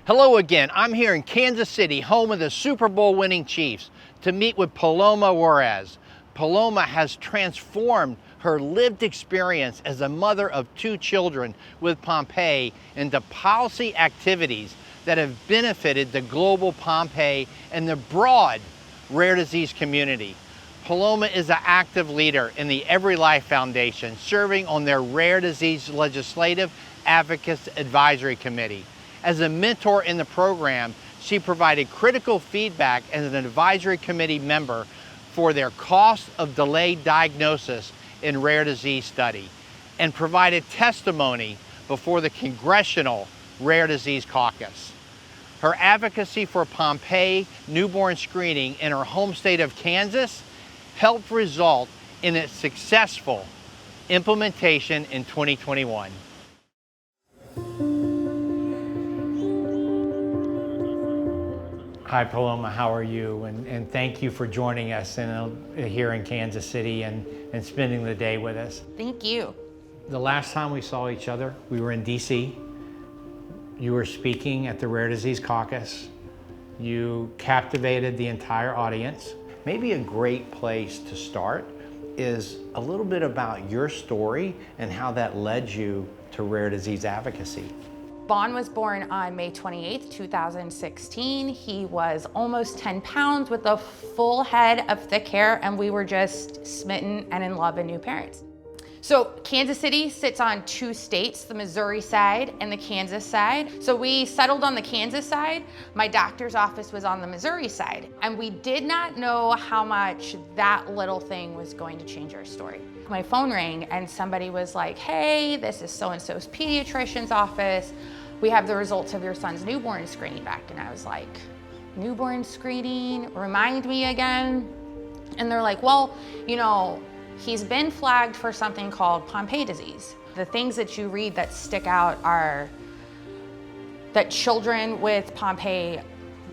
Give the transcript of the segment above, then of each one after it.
Hello again. I'm here in Kansas City, home of the Super Bowl winning Chiefs, to meet with Paloma Juarez. Paloma has transformed her lived experience as a mother of 2 children with Pompe into policy activities that have benefited the global Pompe and the broad rare disease community. Paloma is an active leader in the EveryLife Foundation, serving on their Rare Disease Legislative Advocacy Advisory Committee. As a mentor in the program, she provided critical feedback as an advisory committee member for their cost of delayed diagnosis in rare disease study, and provided testimony before the Congressional Rare Disease Caucus. Her advocacy for Pompe newborn screening in her home state of Kansas helped result in its successful implementation in 2021. Hi Paloma, how are you? And thank you for joining us here in Kansas City and spending the day with us. Thank you. The last time we saw each other, we were in DC. You were speaking at the Rare Disease Caucus. You captivated the entire audience. Maybe a great place to start is a little bit about your story and how that led you to rare disease advocacy. Vaughn was born on May 28th, 2016. He was almost 10 pounds with a full head of thick hair, and we were just smitten and in love and new parents. So Kansas City sits on 2 states, the Missouri side and the Kansas side. So we settled on the Kansas side. My doctor's office was on the Missouri side. And we did not know how much that little thing was going to change our story. My phone rang and somebody was like, hey, this is so-and-so's pediatrician's office. We have the results of your son's newborn screening back. And I was like, newborn screening? Remind me again? And they're like, well, you know, he's been flagged for something called Pompe disease. The things that you read that stick out are that children with Pompe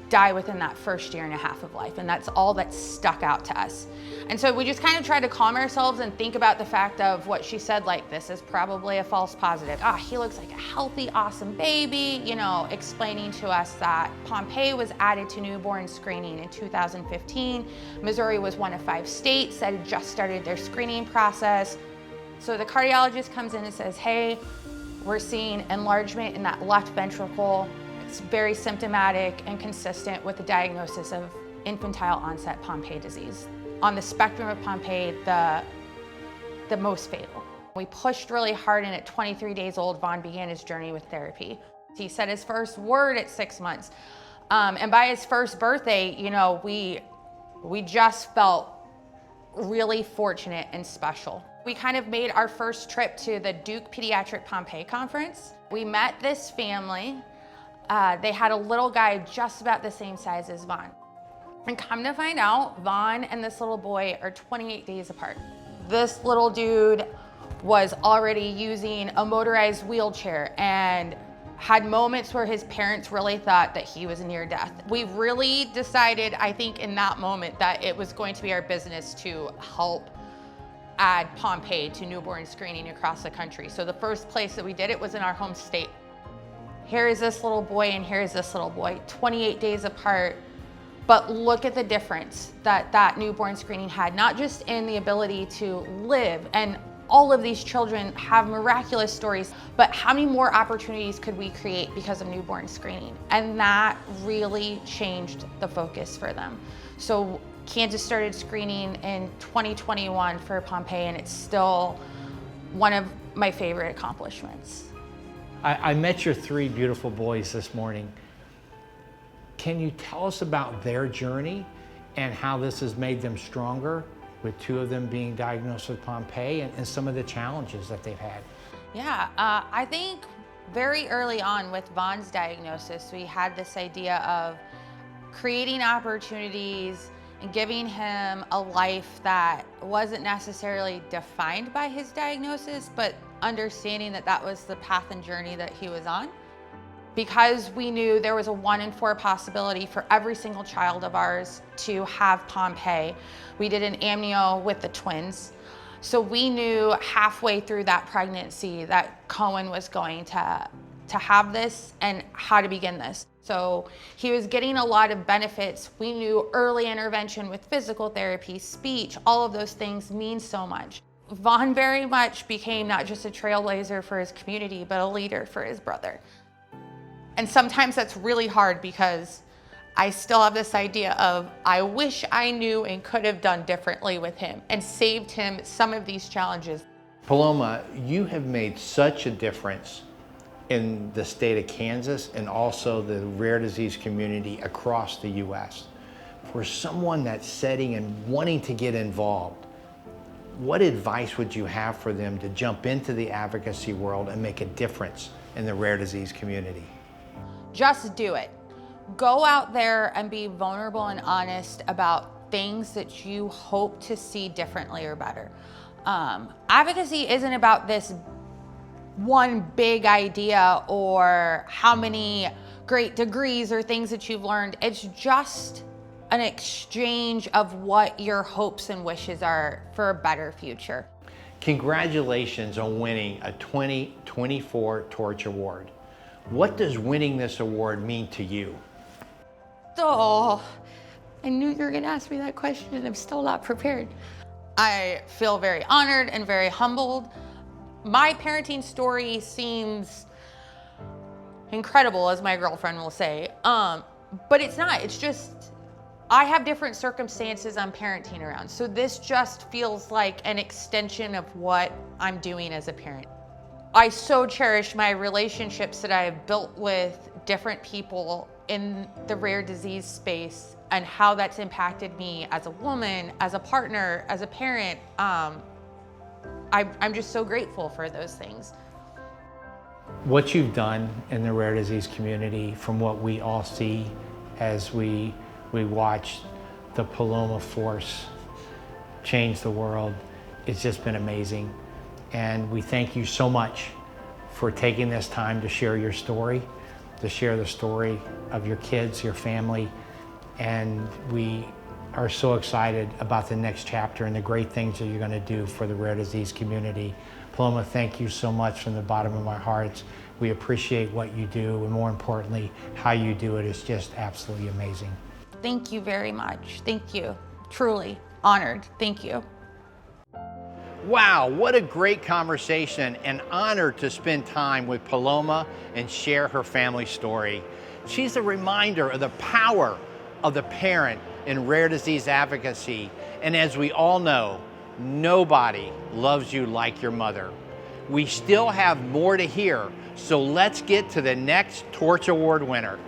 die within that first 1.5 years of life, and that's all that stuck out to us. And so we just kind of tried to calm ourselves and think about the fact of what she said, like, this is probably a false positive. He looks like a healthy, awesome baby, you know, explaining to us that Pompe was added to newborn screening in 2015. Missouri was one of 5 states that had just started their screening process. So the cardiologist comes in and says, hey, we're seeing enlargement in that left ventricle. It's very symptomatic and consistent with the diagnosis of infantile onset Pompe disease. On the spectrum of Pompe, the most fatal. We pushed really hard, and at 23 days old, Vaughn began his journey with therapy. He said his first word at 6 months. And by his first birthday, you know, we just felt really fortunate and special. We kind of made our first trip to the Duke Pediatric Pompe Conference. We met this family. They had a little guy just about the same size as Vaughn. And come to find out, Vaughn and this little boy are 28 days apart. This little dude was already using a motorized wheelchair and had moments where his parents really thought that he was near death. We really decided, I think in that moment, that it was going to be our business to help add Pompe to newborn screening across the country. So the first place that we did it was in our home state. Here is this little boy and here is this little boy, 28 days apart. But look at the difference that that newborn screening had, not just in the ability to live, and all of these children have miraculous stories, but how many more opportunities could we create because of newborn screening? And that really changed the focus for them. So Kansas started screening in 2021 for Pompe, and it's still one of my favorite accomplishments. I met your 3 beautiful boys this morning. Can you tell us about their journey and how this has made them stronger, with 2 of them being diagnosed with Pompe, and some of the challenges that they've had? Yeah, I think very early on with Vaughn's diagnosis, we had this idea of creating opportunities and giving him a life that wasn't necessarily defined by his diagnosis, but understanding that that was the path and journey that he was on. Because we knew there was a 1 in 4 possibility for every single child of ours to have Pompe, we did an amnio with the twins. So we knew halfway through that pregnancy that Cohen was going to have this and how to begin this. So he was getting a lot of benefits. We knew early intervention with physical therapy, speech, all of those things mean so much. Vaughn very much became not just a trailblazer for his community, but a leader for his brother. And sometimes that's really hard because I still have this idea of, I wish I knew and could have done differently with him and saved him some of these challenges. Paloma, you have made such a difference in the state of Kansas and also the rare disease community across the U.S. For someone that's setting and wanting to get involved, what advice would you have for them to jump into the advocacy world and make a difference in the rare disease community? Just do it. Go out there and be vulnerable and honest about things that you hope to see differently or better. Advocacy isn't about this one big idea or how many great degrees or things that you've learned. It's just an exchange of what your hopes and wishes are for a better future. Congratulations on winning a 2024 Torch Award. What does winning this award mean to you? Oh, I knew you were gonna ask me that question and I'm still not prepared. I feel very honored and very humbled. My parenting story seems incredible, as my girlfriend will say, but it's not. It's just, I have different circumstances I'm parenting around. So this just feels like an extension of what I'm doing as a parent. I so cherish my relationships that I have built with different people in the rare disease space and how that's impacted me as a woman, as a partner, as a parent. I'm just so grateful for those things. What you've done in the rare disease community, from what we all see as we watch the Paloma force change the world, it's just been amazing. And we thank you so much for taking this time to share your story, to share the story of your kids, your family. And we are so excited about the next chapter and the great things that you're going to do for the rare disease community. Paloma, thank you so much from the bottom of my heart. We appreciate what you do, and more importantly, how you do it is just absolutely amazing. Thank you very much. Thank you. Truly honored. Thank you. Wow, what a great conversation, and honored to spend time with Paloma and share her family story. She's a reminder of the power of the parent in rare disease advocacy. And as we all know, nobody loves you like your mother. We still have more to hear, so let's get to the next Torch Award winner.